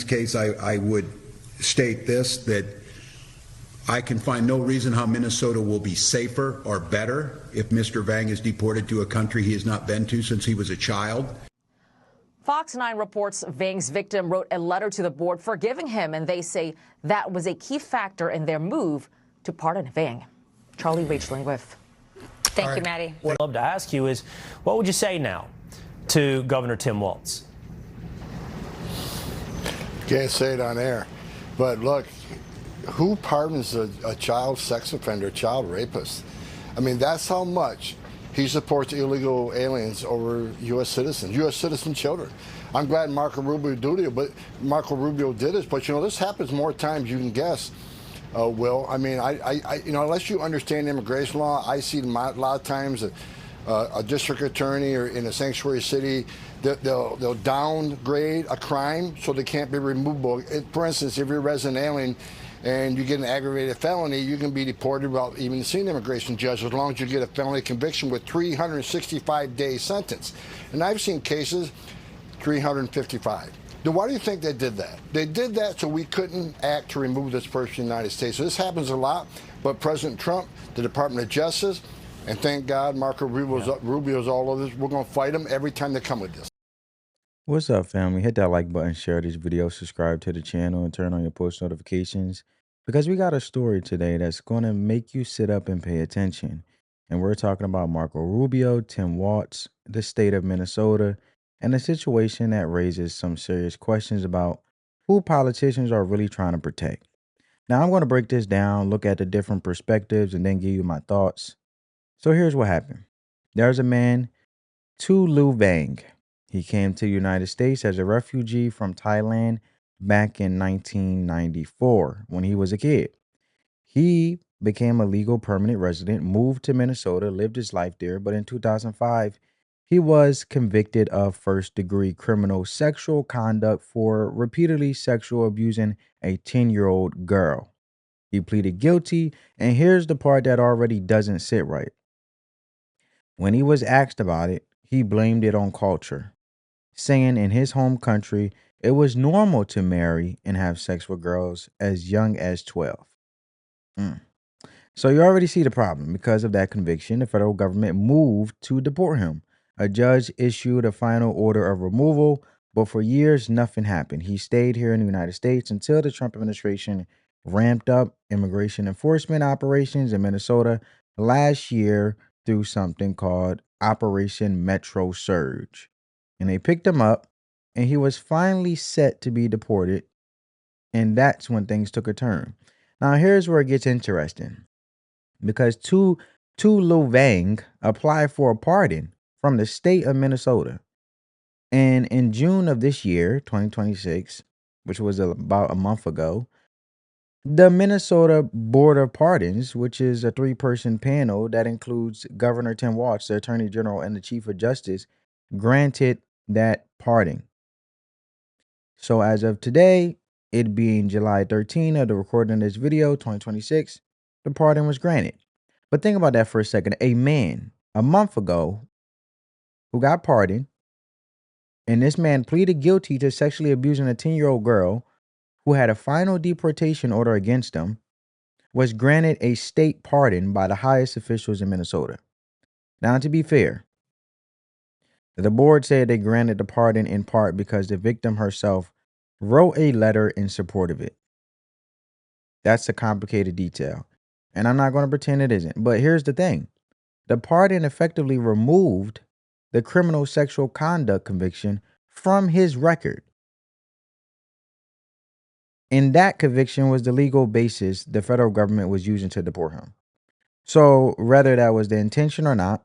Vang's case, I would state this, that I can find no reason how Minnesota will be safer or better if Mr. Vang is deported to a country he has not been to since he was a child. Fox 9 reports Vang's victim wrote a letter to the board forgiving him, and they say that was a key factor in their move to pardon Vang. Charlie Rachaling with. Thank you, Maddie. What I'd love to ask you is, what would you say now to Governor Tim Walz? Can't say it on air, but look, who pardons a child sex offender, child rapist? I mean, that's how much he supports illegal aliens over U.S. citizens, U.S. citizen children. I'm glad Marco Rubio did this, but you know, this happens more times you can guess. Will, I mean, you know, unless you understand immigration law, I see a lot of times a district attorney or in a sanctuary city, they'll downgrade a crime so they can't be removable. For instance, if you're a resident alien and you get an aggravated felony, you can be deported without even seeing an immigration judge as long as you get a felony conviction with 365-day sentence. And I've seen cases 355. Now, why do you think they did that? They did that so we couldn't act to remove this person from the United States. So this happens a lot, but President Trump, the Department of Justice, and thank God Marco Rubio's all over this. We're going to fight them every time they come with this. What's up, family? Hit that like button, share this video, subscribe to the channel, and turn on your post notifications because we got a story today that's going to make you sit up and pay attention. And we're talking about Marco Rubio, Tim Walz, the state of Minnesota, and a situation that raises some serious questions about who politicians are really trying to protect. Now, I'm going to break this down, look at the different perspectives, and then give you my thoughts. So here's what happened. There's a man, Tu Lu Vang. He came to the United States as a refugee from Thailand back in 1994 when he was a kid. He became a legal permanent resident, moved to Minnesota, lived his life there, but in 2005, he was convicted of first-degree criminal sexual conduct for repeatedly sexual abusing a 10-year-old girl. He pleaded guilty, and here's the part that already doesn't sit right. When he was asked about it, he blamed it on culture, saying in his home country, it was normal to marry and have sex with girls as young as 12. So you already see the problem. Because of that conviction, the federal government moved to deport him. A judge issued a final order of removal, but for years, nothing happened. He stayed here in the United States until the Trump administration ramped up immigration enforcement operations in Minnesota last year through something called Operation Metro Surge. And they picked him up, and he was finally set to be deported, and that's when things took a turn. Now, here's where it gets interesting, because Tu Lu Vang applied for a pardon from the state of Minnesota. And in June of this year, 2026, which was about a month ago, the Minnesota Board of Pardons, which is a 3-person panel that includes Governor Tim Walz, the Attorney General, and the Chief of Justice, granted that pardon. So as of today, it being July 13 of the recording of this video, 2026, the pardon was granted. But think about that for a second. A man a month ago who got pardoned, and this man pleaded guilty to sexually abusing a 10-year-old girl who had a final deportation order against him, was granted a state pardon by the highest officials in Minnesota. Now, to be fair, the board said they granted the pardon in part because the victim herself wrote a letter in support of it. That's a complicated detail, and I'm not going to pretend it isn't. But here's the thing. The pardon effectively removed the criminal sexual conduct conviction from his record. And that conviction was the legal basis the federal government was using to deport him. So whether that was the intention or not,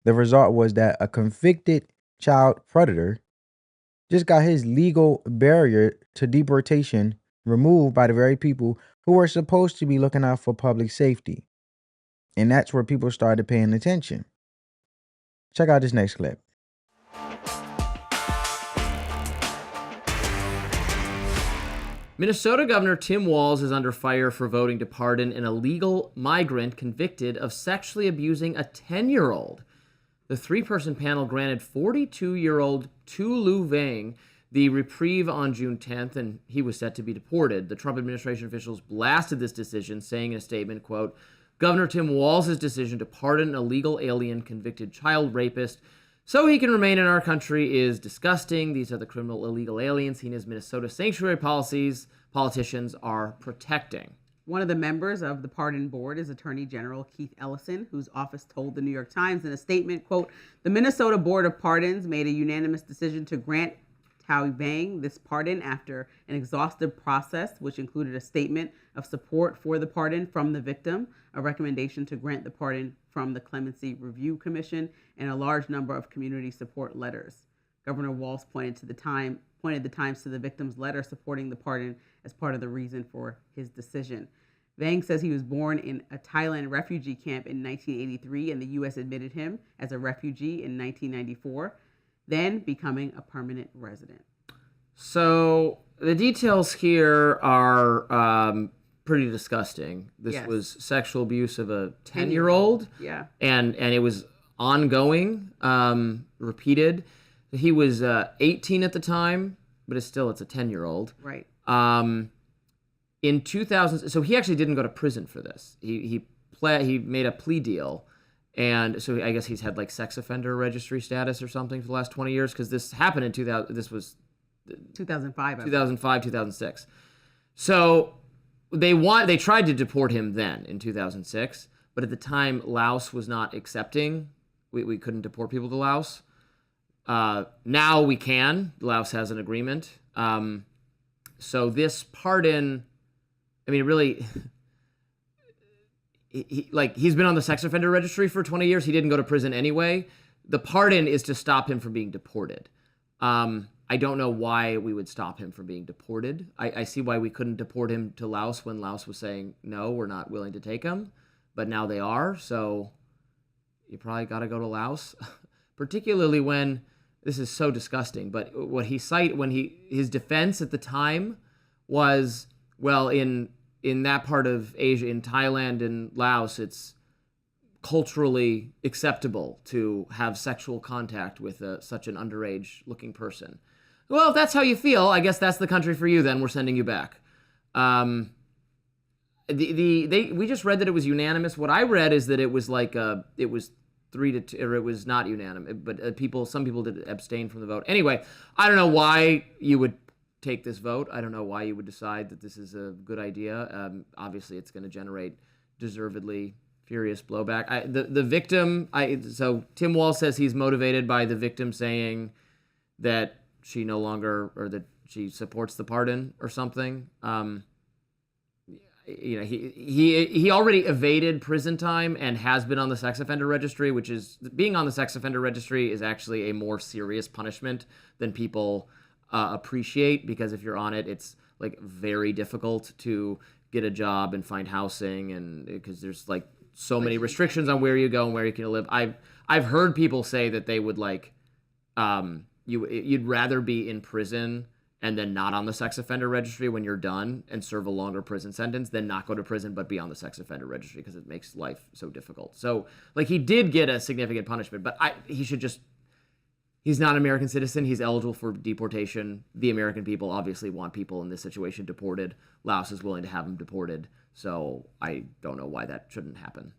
the result was that a convicted child predator just got his legal barrier to deportation removed by the very people who were supposed to be looking out for public safety. And that's where people started paying attention. Check out this next clip. Minnesota Governor Tim Walz is under fire for voting to pardon an illegal migrant convicted of sexually abusing a 10-year-old. The 3-person panel granted 42-year-old Tu Lu Vang the reprieve on June 10th, and he was set to be deported. The Trump administration officials blasted this decision, saying in a statement, quote, Governor Tim Walz's decision to pardon an illegal alien convicted child rapist so he can remain in our country is disgusting. These are the criminal illegal aliens he and his Minnesota sanctuary politicians are protecting. One of the members of the pardon board is Attorney General Keith Ellison, whose office told the New York Times in a statement, quote, the Minnesota Board of Pardons made a unanimous decision to grant Tao Vang this pardon after an exhaustive process, which included a statement of support for the pardon from the victim, a recommendation to grant the pardon from the Clemency Review Commission, and a large number of community support letters. Governor Walz pointed the Times to the victim's letter supporting the pardon as part of the reason for his decision. Vang says he was born in a Thailand refugee camp in 1983, and the U.S. admitted him as a refugee in 1994, then becoming a permanent resident. So the details here are pretty disgusting. This was sexual abuse of a 10-year-old. Yeah. And it was ongoing, repeated. He was 18 at the time, but it's a 10-year-old. Right. In 2000, so he actually didn't go to prison for this. He made a plea deal, and so I guess he's had like sex offender registry status or something for the last 20 years because this happened in 2000. This was 2005. 2005, 2006. So they tried to deport him then in 2006, but at the time Laos was not accepting. We couldn't deport people to Laos. Now we can. Laos has an agreement. So this pardon, I mean, really, he's been on the sex offender registry for 20 years. He didn't go to prison anyway. The pardon is to stop him from being deported. I don't know why we would stop him from being deported. I see why we couldn't deport him to Laos when Laos was saying, no, we're not willing to take him. But now they are, so you probably got to go to Laos, particularly when this is so disgusting. But what he his defense at the time was, well, in that part of Asia, in Thailand and Laos, it's culturally acceptable to have sexual contact with such an underage-looking person. Well, if that's how you feel, I guess that's the country for you. Then we're sending you back. We just read that it was unanimous. What I read is that it was it was 3-2, or it was not unanimous. But some people did abstain from the vote. Anyway, I don't know why you would take this vote. I don't know why you would decide that this is a good idea. Obviously, it's going to generate deservedly furious blowback. The victim. So Tim Walz says he's motivated by the victim saying that she no longer, or that she supports the pardon or something. He already evaded prison time and has been on the sex offender registry, which is, being on the sex offender registry is actually a more serious punishment than people appreciate, because if you're on it, it's like very difficult to get a job and find housing, and because there's like so many restrictions on where you go and where you can live. I've heard people say that they would you'd rather be in prison and then not on the sex offender registry when you're done and serve a longer prison sentence than not go to prison but be on the sex offender registry, because it makes life so difficult. So he did get a significant punishment, but he's not an American citizen. He's eligible for deportation. The American people obviously want people in this situation deported. Laos is willing to have him deported. So I don't know why that shouldn't happen.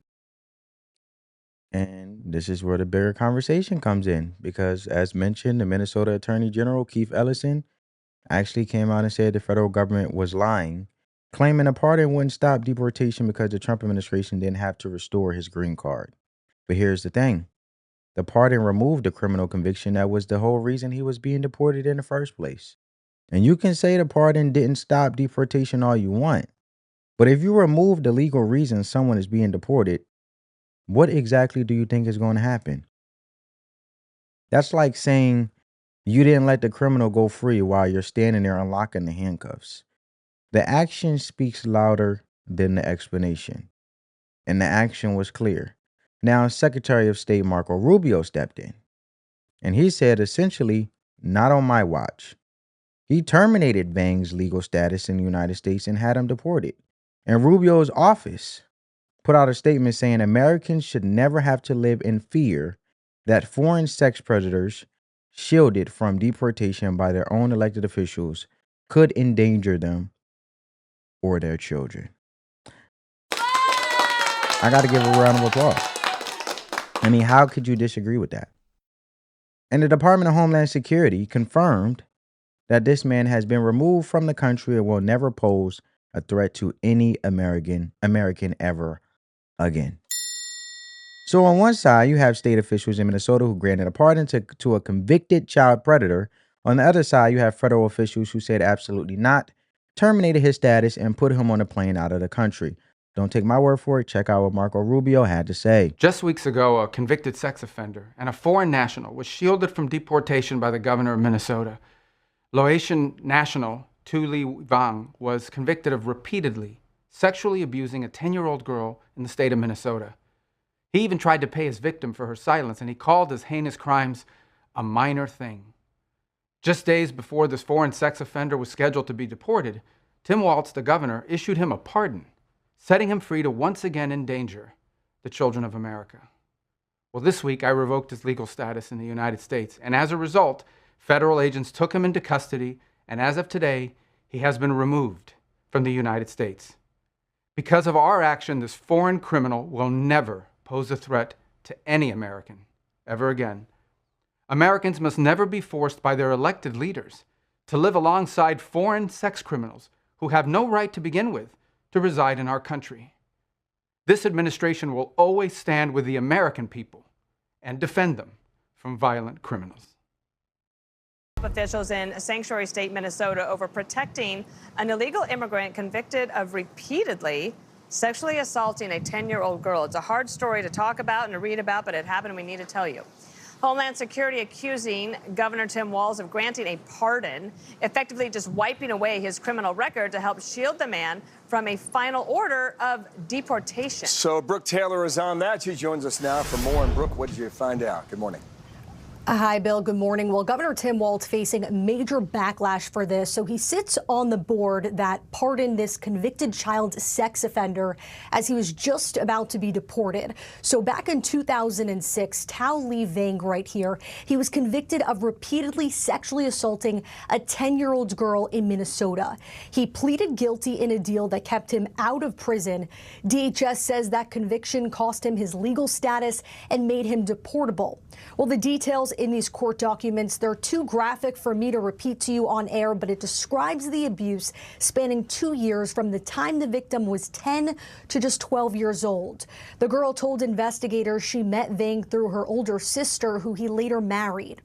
And this is where the bigger conversation comes in, because as mentioned, the Minnesota Attorney General, Keith Ellison, actually came out and said the federal government was lying, claiming a pardon wouldn't stop deportation because the Trump administration didn't have to restore his green card. But here's the thing. The pardon removed the criminal conviction that was the whole reason he was being deported in the first place. And you can say the pardon didn't stop deportation all you want, but if you remove the legal reason someone is being deported, what exactly do you think is going to happen? That's like saying you didn't let the criminal go free while you're standing there unlocking the handcuffs. The action speaks louder than the explanation. And the action was clear. Now, Secretary of State Marco Rubio stepped in. And he said, essentially, not on my watch. He terminated Vang's legal status in the United States and had him deported. And Rubio's office put out a statement saying Americans should never have to live in fear that foreign sex predators shielded from deportation by their own elected officials could endanger them or their children. I got to give a round of applause. I mean, how could you disagree with that? And the Department of Homeland Security confirmed that this man has been removed from the country and will never pose a threat to any American ever again. So on one side, you have state officials in Minnesota who granted a pardon to a convicted child predator. On the other side, you have federal officials who said absolutely not, terminated his status, and put him on a plane out of the country. Don't take my word for it. Check out what Marco Rubio had to say. Just weeks ago, a convicted sex offender and a foreign national was shielded from deportation by the governor of Minnesota. Laotian national Tu Li Vang was convicted of repeatedly sexually abusing a 10-year-old girl in the state of Minnesota. He even tried to pay his victim for her silence, and he called his heinous crimes a minor thing. Just days before this foreign sex offender was scheduled to be deported, Tim Walz, the governor, issued him a pardon, setting him free to once again endanger the children of America. Well, this week I revoked his legal status in the United States, and as a result, federal agents took him into custody, and as of today, he has been removed from the United States. Because of our action, this foreign criminal will never pose a threat to any American ever again. Americans must never be forced by their elected leaders to live alongside foreign sex criminals who have no right to begin with to reside in our country. This administration will always stand with the American people and defend them from violent criminals. Officials in sanctuary state Minnesota over protecting an illegal immigrant convicted of repeatedly sexually assaulting a 10-year-old girl. It's a hard story to talk about and to read about, but it happened and we need to tell you. Homeland Security accusing Governor Tim Walz of granting a pardon, effectively just wiping away his criminal record to help shield the man from a final order of deportation. So Brooke Taylor is on that. She joins us now for more. And Brooke, what did you find out? Good morning. Hi, Bill. Good morning. Well, Governor Tim Walz facing major backlash for this. So he sits on the board that pardoned this convicted child sex offender as he was just about to be deported. So back in 2006, Tao Li Vang right here, he was convicted of repeatedly sexually assaulting a 10-year-old girl in Minnesota. He pleaded guilty in a deal that kept him out of prison. DHS says that conviction cost him his legal status and made him deportable. Well, the details in these court documents, they're too graphic for me to repeat to you on air, but it describes the abuse spanning 2 years from the time the victim was 10 to just 12 years old. The girl told investigators she met Vang through her older sister, who he later married.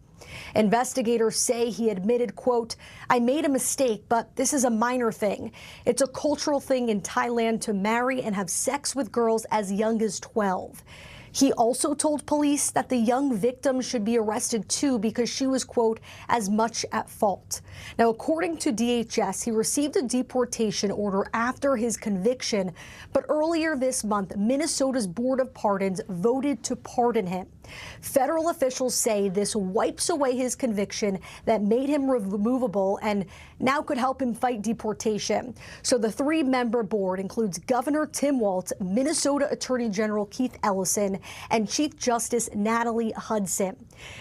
Investigators say he admitted, quote, "I made a mistake, but this is a minor thing. It's a cultural thing in Thailand to marry and have sex with girls as young as 12. He also told police that the young victim should be arrested too because she was, quote, as much at fault. Now, according to DHS, he received a deportation order after his conviction, but earlier this month, Minnesota's Board of Pardons voted to pardon him. Federal officials say this wipes away his conviction that made him removable and now could help him fight deportation. So the three-member board includes Governor Tim Walz, Minnesota Attorney General Keith Ellison, and Chief Justice Natalie Hudson.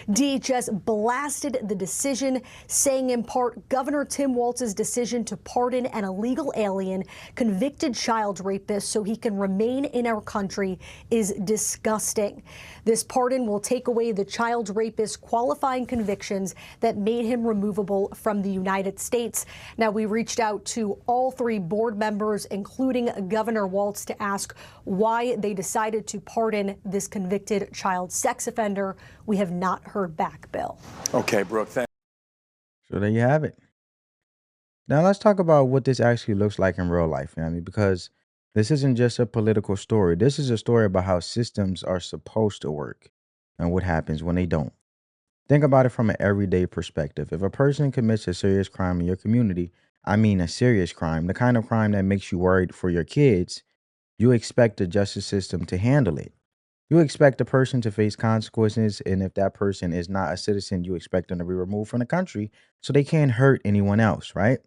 DHS blasted the decision, saying in part, Governor Tim Walz's decision to pardon an illegal alien, convicted child rapist so he can remain in our country is disgusting. This pardon will take away the child rapist qualifying convictions that made him removable from the United States. Now, we reached out to all three board members, including Governor Walz, to ask why they decided to pardon this convicted child sex offender. We have not heard back, Bill. Okay, Brooke, thanks. So there you have it. Now let's talk about what this actually looks like in real life, family, because this isn't just a political story. This is a story about how systems are supposed to work and what happens when they don't. Think about it from an everyday perspective. If a person commits a serious crime in your community, I mean a serious crime, the kind of crime that makes you worried for your kids, you expect the justice system to handle it. You expect the person to face consequences, and if that person is not a citizen, you expect them to be removed from the country so they can't hurt anyone else, right?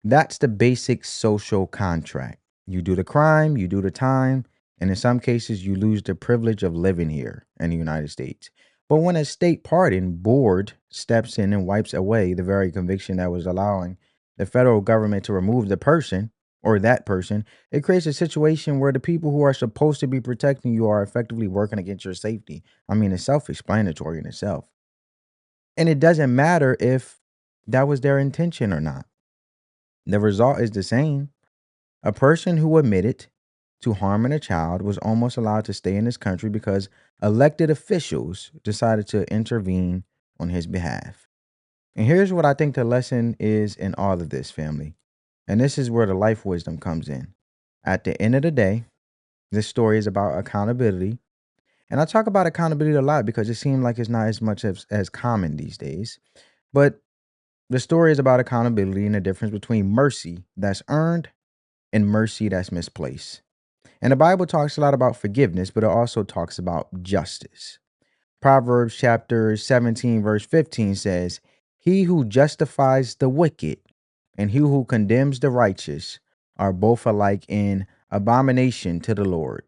That's the basic social contract. You do the crime, you do the time, and in some cases, you lose the privilege of living here in the United States. But when a state pardon board steps in and wipes away the very conviction that was allowing the federal government to remove the person or that person, it creates a situation where the people who are supposed to be protecting you are effectively working against your safety. I mean, it's self-explanatory in itself. And it doesn't matter if that was their intention or not. The result is the same. A person who admitted to harming a child was almost allowed to stay in this country because elected officials decided to intervene on his behalf. And here's what I think the lesson is in all of this, family. And this is where the life wisdom comes in. At the end of the day, this story is about accountability. And I talk about accountability a lot because it seems like it's not as much as common these days. But the story is about accountability and the difference between mercy that's earned and mercy that's misplaced. And the Bible talks a lot about forgiveness, but it also talks about justice. Proverbs chapter 17, verse 15 says, "He who justifies the wicked and he who condemns the righteous are both alike in abomination to the Lord."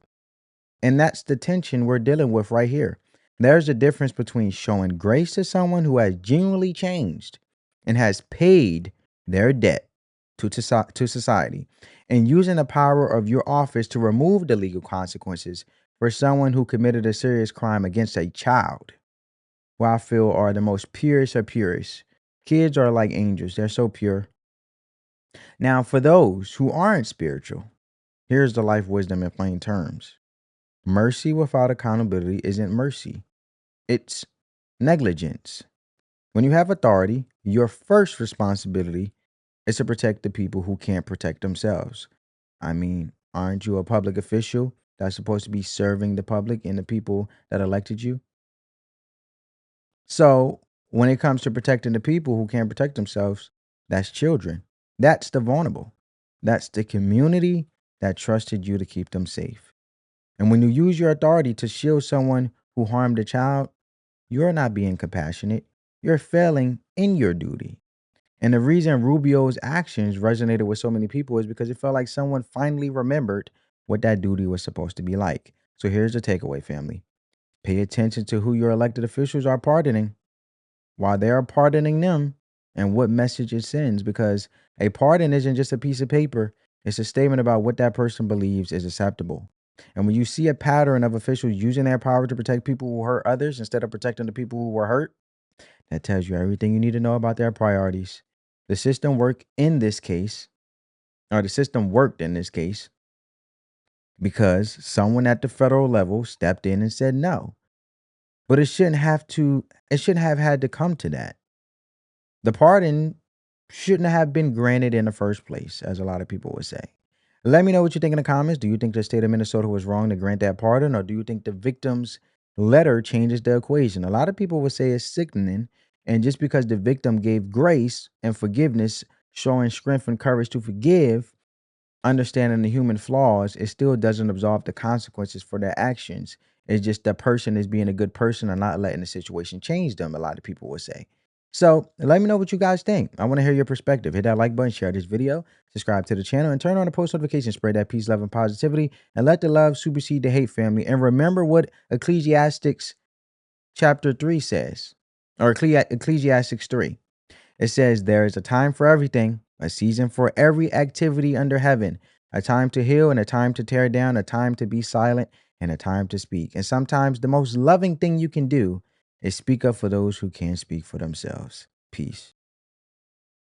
And that's the tension we're dealing with right here. There's a difference between showing grace to someone who has genuinely changed and has paid their debt to society, and using the power of your office to remove the legal consequences for someone who committed a serious crime against a child, who I feel are the most purest of purest. Kids are like angels. They're so pure. Now, for those who aren't spiritual, here's the life wisdom in plain terms. Mercy without accountability isn't mercy. It's negligence. When you have authority, your first responsibility is to protect the people who can't protect themselves. I mean, aren't you a public official that's supposed to be serving the public and the people that elected you? So when it comes to protecting the people who can't protect themselves, that's children. That's the vulnerable. That's the community that trusted you to keep them safe. And when you use your authority to shield someone who harmed a child, you're not being compassionate. You're failing in your duty. And the reason Rubio's actions resonated with so many people is because it felt like someone finally remembered what that duty was supposed to be like. So here's the takeaway, family. Pay attention to who your elected officials are pardoning, while they are pardoning them, and what message it sends, because a pardon isn't just a piece of paper. It's a statement about what that person believes is acceptable. And when you see a pattern of officials using their power to protect people who hurt others instead of protecting the people who were hurt, that tells you everything you need to know about their priorities. The system worked in this case because someone at the federal level stepped in and said no. But it shouldn't have had to come to that. The pardon shouldn't have been granted in the first place, as a lot of people would say. Let me know what you think in the comments. Do you think the state of Minnesota was wrong to grant that pardon, or do you think the victim's letter changes the equation? A lot of people would say it's sickening, and just because the victim gave grace and forgiveness, showing strength and courage to forgive, understanding the human flaws, it still doesn't absolve the consequences for their actions. It's just the person is being a good person and not letting the situation change them, a lot of people would say. So let me know what you guys think. I want to hear your perspective. Hit that like button, share this video, subscribe to the channel, and turn on the post notifications. Spread that peace, love, and positivity, and let the love supersede the hate, family. And remember what Ecclesiastes chapter 3 says, or Ecclesiastes 3. It says, "There is a time for everything, a season for every activity under heaven, a time to heal and a time to tear down, a time to be silent and a time to speak." And sometimes the most loving thing you can do is speak up for those who can't speak for themselves. Peace.